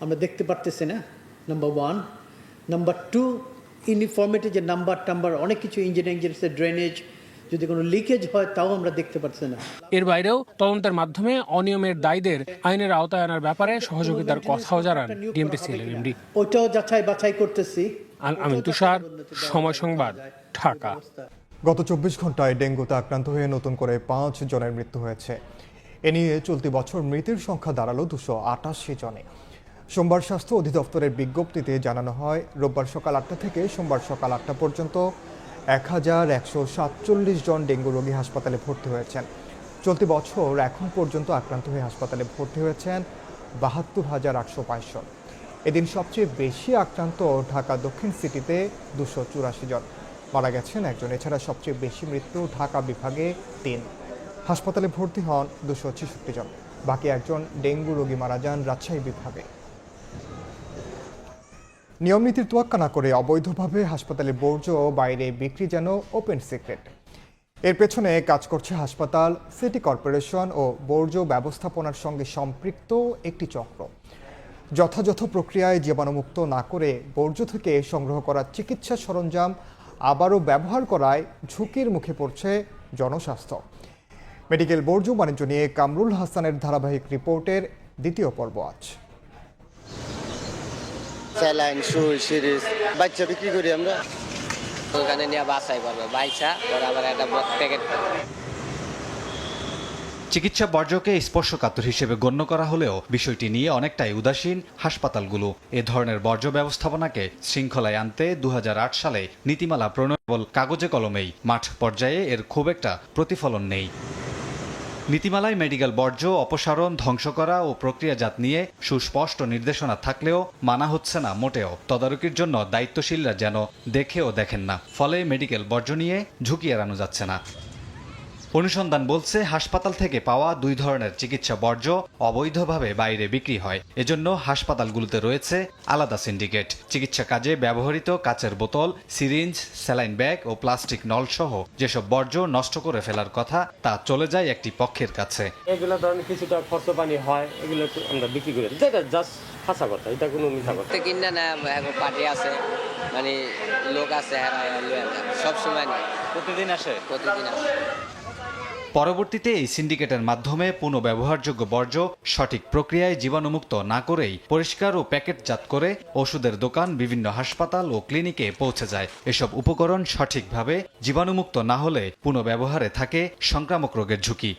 আমরা দেখতে পারতেছি না, নাম্বার 1। নাম্বার 2, ইউনিফর্মিটি, যে নাম্বার অনেক কিছু ইঞ্জিনিয়ারিং জিনিসের ড্রেনেজ, যদি কোনো লিকেজ হয় তাও আমরা দেখতে পাচ্ছি না।
এর বাইরেও তদন্তের মাধ্যমে অনিয়মের দায়ীদের আইনের আওতায় আনার ব্যাপারে সহযোগিতার কথাও জানান ডিএমটিসিএল এর এমডি।
ওইটাও বাছাই করতেছি।
আমিন তুষার, সময় সংবাদ, ঢাকা।
গত 24 ঘন্টায় ডেঙ্গুতে আক্রান্ত হয়ে নতুন করে 5 জনের মৃত্যু হয়েছে। এ নিয়ে চলতি বছর মৃতের সংখ্যা দাঁড়ালো 288 জনে। সোমবার স্বাস্থ্য অধিদপ্তরের বিজ্ঞপ্তিতে জানানো হয়, রোববার সকাল 8টা থেকে সোমবার সকাল 8টা পর্যন্ত 1147 জন ডেঙ্গু রোগী হাসপাতালে ভর্তি হয়েছেন। চলতি বছর এখন পর্যন্ত আক্রান্ত হয়ে হাসপাতালে ভর্তি হয়েছেন 72,805 জন। এদিন সবচেয়ে বেশি আক্রান্ত ঢাকা দক্ষিণ সিটিতে 284 জন, মারা গেছেন একজন। এছাড়া সবচেয়ে বেশি মৃত্যু ঢাকা বিভাগে 3, হাসপাতালে ভর্তি হন 266 জন। বাকি একজন ডেঙ্গু রোগী মারা যান রাজশাহী বিভাগে। নিয়মনীতির তোয়াক্কা না করে অবৈধভাবে হাসপাতালে বর্জ্য বাইরে বিক্রি যেন ওপেন সিক্রেট। এর পেছনে কাজ করছে হাসপাতাল, সিটি কর্পোরেশন ও বর্জ্য ব্যবস্থাপনার সঙ্গে সম্পৃক্ত একটি চক্র। যথাযথ প্রক্রিয়ায় জীবাণুমুক্ত না করে বর্জ্য থেকে সংগ্রহ করা চিকিৎসা সরঞ্জাম আবারও ব্যবহার করায় ঝুঁকির মুখে পড়ছে জনস্বাস্থ্য। মেডিকেল বর্জ্য বাণিজ্য নিয়ে কামরুল হাসানের ধারাবাহিক রিপোর্টের দ্বিতীয় পর্ব আজ।
স্যালাইন, সুই, সিরিজ বাচ্চা বিক্রি করি আমরা, ওখানে নিয়ে বাসাই করবে বাইসা ওরা আবার একটা প্যাকেট।
চিকিৎসা বর্জ্যকে স্পর্শকাতর হিসেবে গণ্য করা হলেও বিষয়টি নিয়ে অনেকটাই উদাসীন হাসপাতালগুলো। এ ধরনের বর্জ্য ব্যবস্থাপনাকে শৃঙ্খলায় আনতে 2008 সালে নীতিমালা প্রণয়ন কেবল কাগজে কলমেই, মাঠ পর্যায়ে এর খুব একটা প্রতিফলন নেই। নীতিমালায় মেডিকেল বর্জ্য অপসারণ, ধ্বংস করা ও প্রক্রিয়াজাত নিয়ে সুস্পষ্ট নির্দেশনা থাকলেও মানা হচ্ছে না মোটেও। তদারকির জন্য দায়িত্বশীলরা যেন দেখেও দেখেন না, ফলে মেডিকেল বর্জ্য নিয়ে ঝুঁকি এড়ানো যাচ্ছে না। অনুসন্ধান বলছে হাসপাতাল থেকে পাওয়া 2 ধরনের চিকিৎসা বর্জ্য অবৈধভাবে বাইরে বিক্রি হয়। এজন্য হাসপাতালগুলোতে রয়েছে আলাদা সিন্ডিকেট। চিকিৎসা কাজে ব্যবহৃত কাচের বোতল, সিরিঞ্জ, স্যালাইন ব্যাগ ও প্লাস্টিক নল সহ যেসব বর্জ্য নষ্ট করে ফেলার কথা তা চলে যায় একটি পক্ষের কাছে।
এগুলো ধরনের কিছুটা খরচ পানি হয়, এগুলো আমরা বিক্রি করি, যেটা জাস্ট হাসা কথা, এটা কোনো মিথ্যা কথা
কিনা না। পার্টি আছে, মানে লোক আছে, সব সময় না,
প্রতিদিন আসে। পরবর্তীতে এই সিন্ডিকেটের মাধ্যমে পুনঃব্যবহারযোগ্য বর্জ্য সঠিক প্রক্রিয়ায় জীবাণুমুক্ত না করেই পরিষ্কার ও প্যাকেটজাত করে ওষুধের দোকান, বিভিন্ন হাসপাতাল ও ক্লিনিকে পৌঁছে যায়। এসব উপকরণ সঠিকভাবে জীবাণুমুক্ত না হলে পুনঃব্যবহারে থাকে সংক্রামক রোগের ঝুঁকি।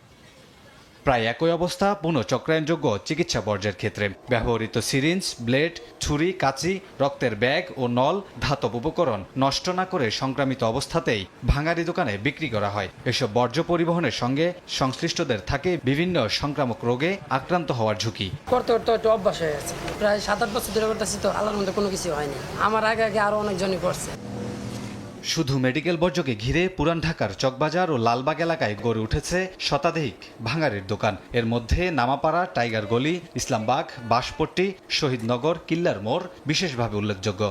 প্রায় একই অবস্থা পুনঃচক্রায়নযোগ্য চিকিৎসা বর্জ্যের ক্ষেত্রে। ব্যবহৃত সিরিঞ্জ, ব্লেড, ছুরি, কাঁচি, রক্তের ব্যাগ ও নল, ধাতব উপকরণ নষ্ট না করে সংক্রামিত অবস্থাতেই ভাঙারি দোকানে বিক্রি করা হয়। এসব বর্জ্য পরিবহনের সঙ্গে সংশ্লিষ্টদের থাকে বিভিন্ন সংক্রামক রোগে আক্রান্ত হওয়ার ঝুঁকি।
করতে করতে একটু অভ্যাস হয়ে গেছে, প্রায় 7-8 বছর ধরে করতেছি, তো আল্লাহর মধ্যে কোনো কিছু হয়নি। আমার আগে আরো অনেকজনই করছে।
শুধু মেডিকেল বর্জ্যকে ঘিরে পুরান ঢাকার চকবাজার ও লালবাগ এলাকায় গড়ে উঠেছে শতাধিক ভাঙারির দোকান। এর মধ্যে নামাপাড়া, টাইগার গলি, ইসলামবাগ, বাঁশপট্টি, শহীদনগর, কিল্লার মোড় বিশেষভাবে উল্লেখযোগ্য।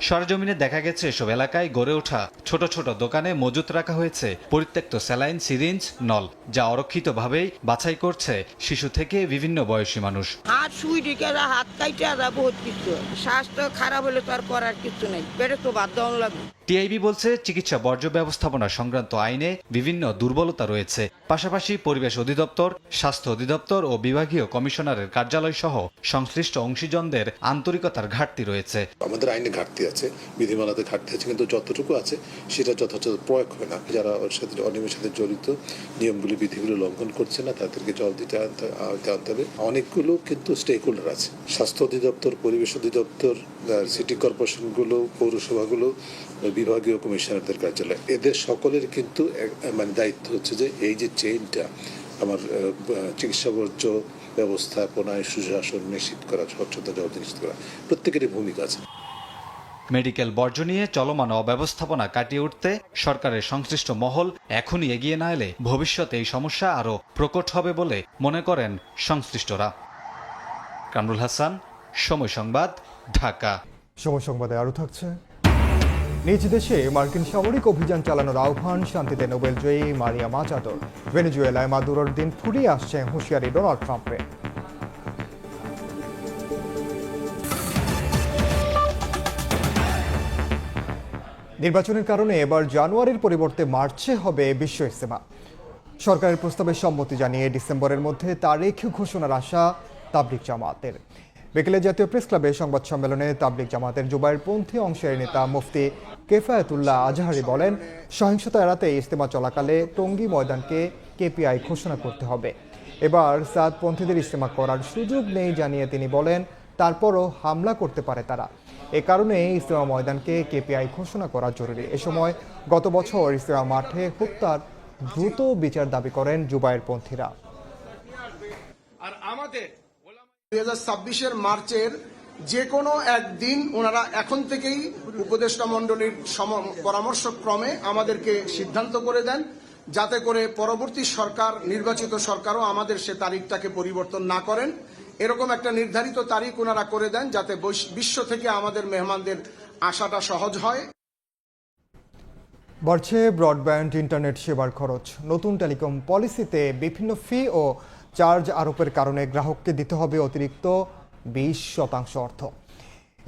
সরজমিনে দেখা গেছে এসব এলাকায় গড়ে ওঠা ছোট ছোট দোকানে মজুত রাখা হয়েছে পরিত্যক্ত স্যালাইন, সিরিঞ্জ, নল, যা অরক্ষিতভাবেই বাছাই করছে শিশু থেকে বিভিন্ন বয়সী মানুষ।
হাত সুই ঢেকে হাত কাইটে বহুত কিছু, স্বাস্থ্য খারাপ হলে তো আর করার কিছু নেই, পেটে তো বাদ দেওয়া লাগবে।
টিআইবি বলছে চিকিৎসা বর্জ্য ব্যবস্থাপনা সংক্রান্ত আইনে বিভিন্ন দুর্বলতা রয়েছে। পাশাপাশি পরিবেশ অধিদপ্তর, স্বাস্থ্য অধিদপ্তর ও বিভাগীয় কমিশনারের কার্যালয় সহ সংশ্লিষ্ট অংশীজনদের আন্তরিকতার ঘাটতি রয়েছে।
আমাদের আইনে ঘাটতি আছে, বিধিমালাতে ঘাটতি আছে, কিন্তু যতটুকু আছে সেটা যথাযথ প্রয়োগ হয় না। যারা ওর সাথে অনিয়মের সাথে জড়িত, নিয়মগুলি বিধিগুলো লঙ্ঘন করছে না, তাদেরকে জল দিতে আনতে হবে। অনেকগুলো কিন্তু স্টেক হোল্ডার আছে, স্বাস্থ্য অধিদপ্তর, পরিবেশ অধিদপ্তর, সিটি কর্পোরেশনগুলো, পৌরসভাগুলো, বিভাগীয় কমিশনারদের কার্যালয়, এদের সকলের কিন্তু মানে দায়িত্ব হচ্ছে যে এই যে চেইনটা আমার চিকিৎসা বর্জ্য ব্যবস্থাপনায় সুশাসন নিশ্চিত করা, স্বচ্ছতা জবাবদিহি নিশ্চিত করা, প্রত্যেকেরই ভূমিকা আছে।
মেডিকেল বর্জ্য নিয়ে চলমান অব্যবস্থাপনা কাটিয়ে উঠতে সরকারের সংশ্লিষ্ট মহল এখনই এগিয়ে না এলে ভবিষ্যতে এই সমস্যা আরও প্রকট হবে বলে মনে করেন সংশ্লিষ্টরা। কামরুল হাসান, সময় সংবাদ, ঢাকা।
সময় সংবাদে আরও থাকছে। নিজ দেশে মার্কিন সামরিক অভিযান চালানোর আহ্বান, শান্তিতে নোবেলজয়ী মারিয়া মাজাদোর। ভেনেজুয়েলায় মাদুরোর দিন ফুরিয়ে আসছে, হুঁশিয়ারি ডোনাল্ড ট্রাম্পের। নির্বাচনের কারণে এবার জানুয়ারির পরিবর্তে মার্চে হবে বিশ্ব ইজতেমা। সরকারের প্রস্তাবে সম্মতি জানিয়ে ডিসেম্বরের মধ্যে তারিখ ঘোষণার আশা তাবলিগ জামাতের। বিকেলে জাতীয় প্রেস ক্লাবে সংবাদ সম্মেলনে তাবলিগ জামাতের জুবাইরপন্থী অংশের নেতা মুফতি কেফায়েতুল্লাহ আজহারি বলেন, সহিংসতা এড়াতে ইজতেমা চলাকালে টঙ্গী ময়দানকে কেপিআই ঘোষণা করতে হবে। এবার সাদপন্থীদের ইজতেমা করার সুযোগ নেই জানিয়ে তিনি বলেন, তারপরও হামলা করতে পারে তারা। এ কারণে ইজতেমা ময়দানকে কেপিআই ঘোষণা করা জরুরি। এ সময় গত বছর ইজতেমা মাঠে হত্যার দ্রুত বিচার দাবি করেন জুবাইরপন্থীরা।
আর আমাদের 2026 মার্চের
যে কোনো একদিন ওনারা এখন থেকেই উপদেষ্টা মণ্ডলীর পরামর্শ ক্রমে আমাদেরকে সিদ্ধান্ত করে দেন, যাতে করে পরবর্তী সরকার, নির্বাচিত সরকারও আমাদের সে তারিখটাকে পরিবর্তন না করেন। এরকম একটা নির্ধারিত তারিখ ওনারা করে দেন, যাতে বিশ্ব থেকে আমাদের মেহমানদের আসাটা সহজ হয়।
বাড়ছে ব্রডব্যান্ড ইন্টারনেট সেবার খরচ। নতুন টেলিকম পলিসিতে বিভিন্ন ফি ও চার্জ আরোপের কারণে গ্রাহককে দিতে হবে অতিরিক্ত 20% অর্থ।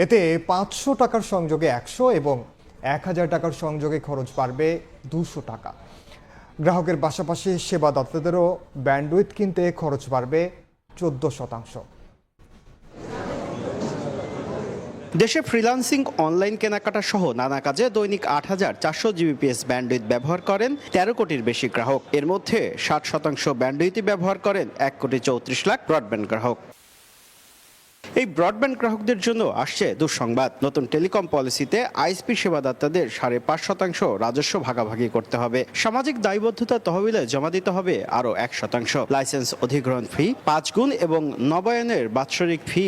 এতে 500 টাকার সংযোগে 100 এবং 1000 টাকার সংযোগে খরচ বাড়বে 200 টাকা। গ্রাহকের পাশাপাশি সেবাদাতাদেরও ব্যান্ডউইথ কিনতে খরচ বাড়বে 14%।
দেশে ফ্রিল্যান্সিং, অনলাইন কেনাকাটা সহ নানা কাজে দৈনিক 8400 জিবিপিএস ব্যান্ডউইথ ব্যবহার করেন 13 কোটির বেশি গ্রাহক। এর মধ্যে 60% ব্যান্ডউইথই ব্যবহার করেন 1 কোটি 34 লাখ ব্রডব্যান্ড গ্রাহক। এই ব্রডব্যান্ড গ্রাহকদের জন্য আসছে দুঃসংবাদ। নতুন টেলিকম পলিসিতে আইএসপি সেবাদাতাদের 5.5% রাজস্ব ভাগাভাগি করতে হবে। সামাজিক দায়বদ্ধতা তহবিলে জমা দিতে হবে আরও 1%। লাইসেন্স অধিগ্রহণ ফি 5 গুণ এবং নবায়নের বাৎসরিক ফি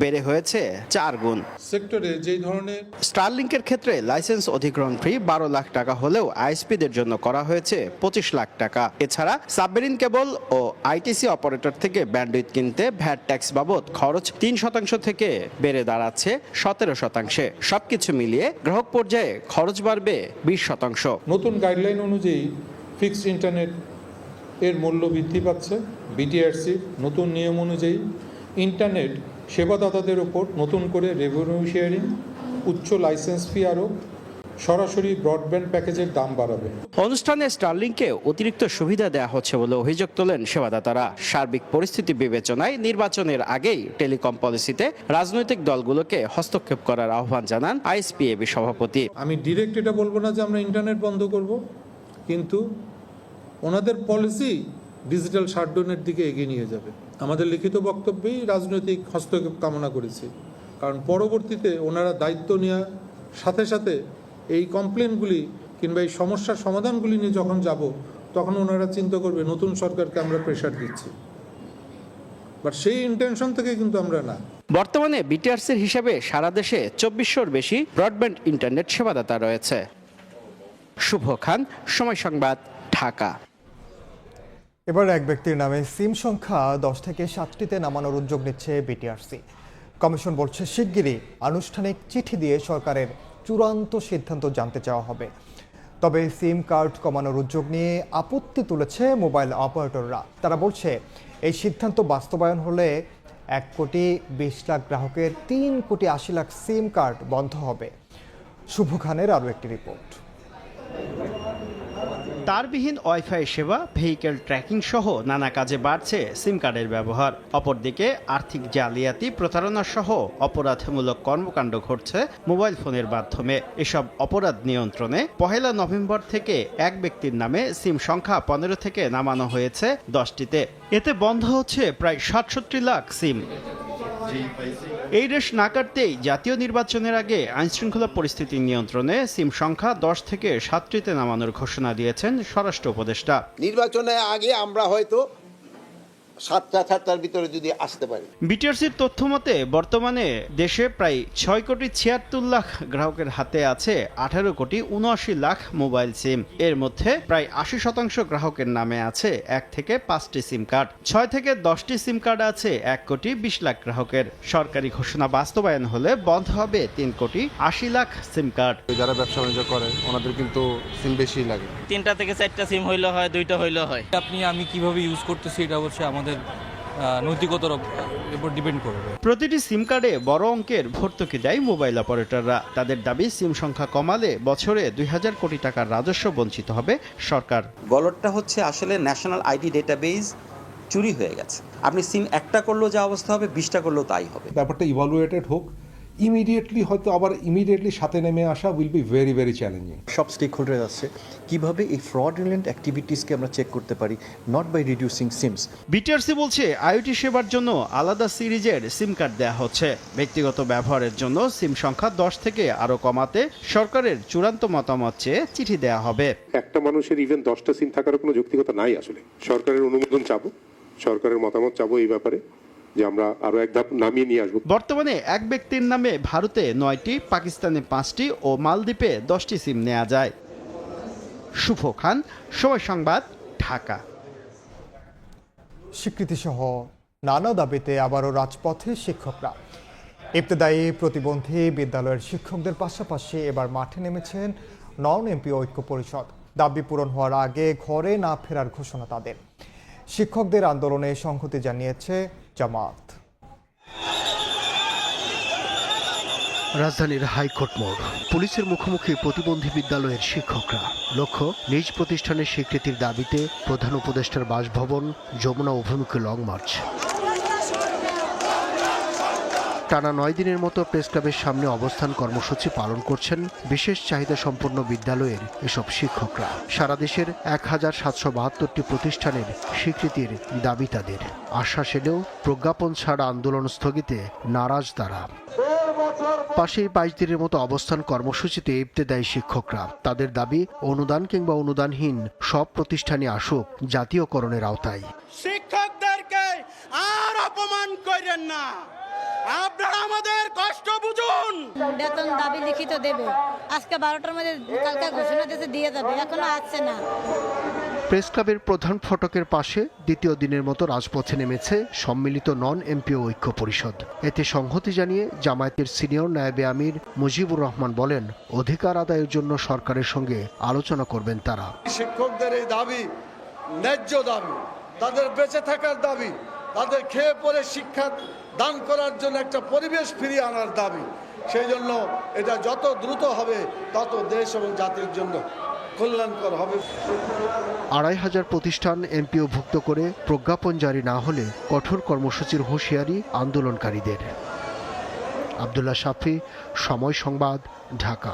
বেড়ে হয়েছে 4 গুণ।
সেক্টরে যেই ধরনের
স্টারলিংকের ক্ষেত্রে লাইসেন্স অধিগ্রহণ ফি 12 লাখ টাকা হলেও আইএসপিদের জন্য করা হয়েছে 25 লাখ টাকা। এছাড়া সাবমেরিন কেবল ও আইটিসি অপারেটর থেকে ব্যান্ডউইথ কিনতে ভ্যাট ট্যাক্স বাবদ খরচ 3% থেকে বেড়ে দাঁড়াচ্ছে 17%। সবকিছু মিলিয়ে গ্রাহক পর্যায়ে খরচ বাড়বে 20%।
নতুন গাইডলাইন অনুযায়ী ফিক্সড ইন্টারনেট এর মূল্য বৃদ্ধি পাচ্ছে। বিটিআরসি নতুন নিয়ম অনুযায়ী ইন্টারনেট সেবাদাতাদের উপর নতুন করে রেভিনিউ শেয়ারিং, উচ্চ লাইসেন্স ফি আরোপ, সরাসরি ব্রডব্যান্ড প্যাকেজের দাম বাড়াবে।
অনুষ্ঠানে স্টারলিংকে অতিরিক্ত সুবিধা দেওয়া হচ্ছে বলে অভিযোগ তোলেন সেবাদাতারা। সার্বিক পরিস্থিতি বিবেচনায় নির্বাচনের আগেই টেলিকম পলিসিতে রাজনৈতিক দলগুলোকে হস্তক্ষেপ করার আহ্বান জানান আইএসপিএবি সভাপতি।
আমি ডিরেক্ট এটা বলবো না যে আমরা ইন্টারনেট বন্ধ করব, কিন্তু ওনাদের পলিসি ডিজিটাল শাটডাউনের দিকে এগিয়ে নিয়ে যাবে। আমাদের লিখিত বক্তব্যেই রাজনৈতিক হস্তক্ষেপ কামনা করেছি, কারণ পরবর্তীতে ওনারা দায়িত্ব নেওয়ার সাথে সাথে এই কমপ্লেনগুলি কিংবা এই সমস্যার সমাধানগুলি নিয়ে যখন যাব, তখন ওনারা চিন্তা করবে নতুন সরকারকে আমরা প্রেশার দিচ্ছি, বাট সেই ইন্টেনশন থেকে কিন্তু আমরা না।
বর্তমানে বিটিআরসির হিসাবে সারা দেশে 2400-র বেশি ব্রডব্যান্ড ইন্টারনেট সেবাদাতা রয়েছে। শুভ খান, সময় সংবাদ, ঢাকা।
এবার এক ব্যক্তির নামে সিম সংখ্যা 10 থেকে 7টিতে নামানোর উদ্যোগ নিচ্ছে বিটিআরসি। কমিশন বলছে শিগগিরই আনুষ্ঠানিক চিঠি দিয়ে সরকারের চূড়ান্ত সিদ্ধান্ত জানতে চাওয়া হবে। তবে সিম কার্ড কমানোর উদ্যোগ নিয়ে আপত্তি তুলেছে মোবাইল অপারেটররা। তারা বলছে এই সিদ্ধান্ত বাস্তবায়ন হলে 1 কোটি 20 লাখ গ্রাহকের 3 কোটি 80 লাখ সিম কার্ড বন্ধ হবে। শুভ খানের আরও একটি রিপোর্ট।
তারবিহীন ওয়াইফাই সেবা, ভেহিকেল ট্র্যাকিং সহ নানা কাজে বাড়ছে সিম কার্ডের ব্যবহার। অপরদিকে আর্থিক জালিয়াতি, প্রতারণা সহ অপরাধমূলক কর্মকাণ্ড ঘটছে মোবাইল ফোনের মাধ্যমে। এসব অপরাধ নিয়ন্ত্রণে 1 নভেম্বর থেকে এক ব্যক্তির নামে সিম সংখ্যা 15 থেকে নামানো হয়েছে 10টিতে। এতে বন্ধ হচ্ছে প্রায় 67 লাখ সিম। এই রেশ না কাটতেই জাতীয় নির্বাচনের আগে আইনশৃঙ্খলা পরিস্থিতি নিয়ন্ত্রণে সিম সংখ্যা 10 থেকে 7টিতে নামানোর ঘোষণা দিয়েছেন স্বরাষ্ট্র উপদেষ্টা।
নির্বাচনের আগে আমরা হয়তো 7টার ভিতরে যদি আসতে পারি।
বিটিআরসির তথ্য মতে বর্তমানে দেশে প্রায় 6 কোটি 76 লাখ গ্রাহকের হাতে আছে 18 কোটি 79 লাখ মোবাইল সিম। এর মধ্যে প্রায় 80% গ্রাহকের নামে আছে 1 থেকে 5টি সিম কার্ড। 6 থেকে 10টি সিম কার্ড আছে 1 কোটি 20 লাখ গ্রাহকের। সরকারি ঘোষণা বাস্তবায়ন হলে বন্ধ হবে 3 কোটি 80 লাখ সিম কার্ড।
যারা ব্যবসা বাণিজ্য করে ওনাদের কিন্তু সিম বেশি লাগে।
3টা থেকে 4টা সিম হইলে হয়, 2টা হইলে হয়।
আমি কিভাবে ইউজ করতেছি এটা অবশ্যই আমাদের নৈতিকতার উপর ডিপেন্ড করবে।
প্রতিটি সিম কার্ডে বড় অঙ্কের ভর্তুকি দেয় মোবাইল অপারেটররা। তাদের দাবি সিম সংখ্যা কমালে বছরে 2000 কোটি টাকার রাজস্ব বঞ্চিত হবে সরকার।
গলতটা হচ্ছে আসলে ন্যাশনাল আইডি ডেটাবেস চুরি হয়ে গেছে। আপনি সিম একটা করলেও যা অবস্থা হবে, 20টা করলেও তাই হবে।
ব্যাপারটা ইভালুয়েটেড হোক, ইমিডিয়েটলি হয়তো আবার ইমিডিয়েটলি সাথে নেমে আসা will be very very challenging.
সব স্টেক হোল্ডার আছে, কিভাবে এই ফ্রডুলেন্ট অ্যাক্টিভিটিসকে আমরা চেক করতে পারি, not by reducing SIMs.
BTRC বলছে আইওটি সেবার জন্য আলাদা সিরিজের সিম কার্ড দেওয়া হচ্ছে। ব্যক্তিগত ব্যবহারের জন্য সিম সংখ্যা 10 থেকে আরো কমাতে সরকারের চূড়ান্ত মতামত চেয়ে চিঠি দেওয়া হবে।
একটা মানুষের ইভেন 10টা সিম থাকার কোনো যৌক্তিকতা নাই। আসলে সরকারের অনুমোদন চাবো, সরকারের মতামত চাবো এই ব্যাপারে। যে আমরা আরো এক ধাপ নামিয়ে নিয়ে আসবো।
বর্তমানে এক ব্যক্তির নামে ভারতে 9টি, পাকিস্তানে 5টি ও মালদ্বীপে 10টি সিম নেওয়া যায়। শুভ খান, সময় সংবাদ, ঢাকা।
স্বীকৃতিসহ নানা দাবিতে আবারও রাজপথে শিক্ষকরা। ইবতেদায়ী প্রতিবন্ধী বিদ্যালয়ের শিক্ষকদের পাশাপাশি এবার মাঠে নেমেছেন নন এমপি ঐক্য পরিষদ। দাবি পূরণ হওয়ার আগে ঘরে না ফেরার ঘোষণা তাদের। শিক্ষকদের আন্দোলনে সংহতি জানিয়েছে জামায়াত।
রাজধানীর হাইকোর্ট মোড়, পুলিশের মুখোমুখি প্রতিবন্ধী বিদ্যালয়ের শিক্ষকরা। লক্ষ্য, নিজ প্রতিষ্ঠানের স্বীকৃতির দাবিতে প্রধান উপদেষ্টার বাসভবন যমুনা অভিমুখে লং মার্চ। টানা 9 দিনের মতো প্রেস ক্লাবের সামনে অবস্থান কর্মসূচি পালন করছেন বিশেষ চাহিদা সম্পন্ন বিদ্যালয়ের এসব শিক্ষকরা। সারা দেশের 1772টি প্রতিষ্ঠানের স্বীকৃতির দাবি তাদের। আশ্বাস এলেও প্রজ্ঞাপন ছাড়া আন্দোলন স্থগিতে নারাজ তারা। পাশেই 22 দিনের মতো অবস্থান কর্মসূচিতে ইবতেদায়ী শিক্ষকরা। তাদের দাবি, অনুদান কিংবা অনুদানহীন সব প্রতিষ্ঠানে আসুক জাতীয়করণের আওতায়।
শিক্ষকদেরকে আর অপমান করেন না, আপনারা আমাদের কষ্ট বুঝুন।
বেতন দাবি লিখিত দেবে, আজকে 12টার মধ্যে, কালকে ঘোষণা দিতে দিয়ে যাবে, এখনো আসছে না।
প্রেস ক্লাবের প্রধান ফটকের পাশে দ্বিতীয় দিনের মতো রাজপথে নেমেছে সম্মিলিত নন এমপি ঐক্য পরিষদ। এতে সংহতি জানিয়ে জামায়াতের সিনিয়র নায়েবে আমির মুজিবুর রহমান বলেন, অধিকার আদায়ের জন্য সরকারের সঙ্গে আলোচনা করবেন তারা।
শিক্ষকদের এই দাবি ন্যায্য দাবি, তাদের বেঁচে থাকার দাবি, তাদের খেয়ে পরে শিক্ষা দান করার জন্য একটা পরিবেশ ফিরিয়ে আনার দাবি। সেই জন্য এটা যত দ্রুত হবে তত দেশ এবং জাতির জন্য কল্যাণকর হবে।
2500 প্রতিষ্ঠান এমপিওভুক্ত করে প্রজ্ঞাপন জারি না হলে কঠোর কর্মসূচির হুঁশিয়ারি আন্দোলনকারীদের। আব্দুল্লাহ শাফি, সময় সংবাদ, ঢাকা।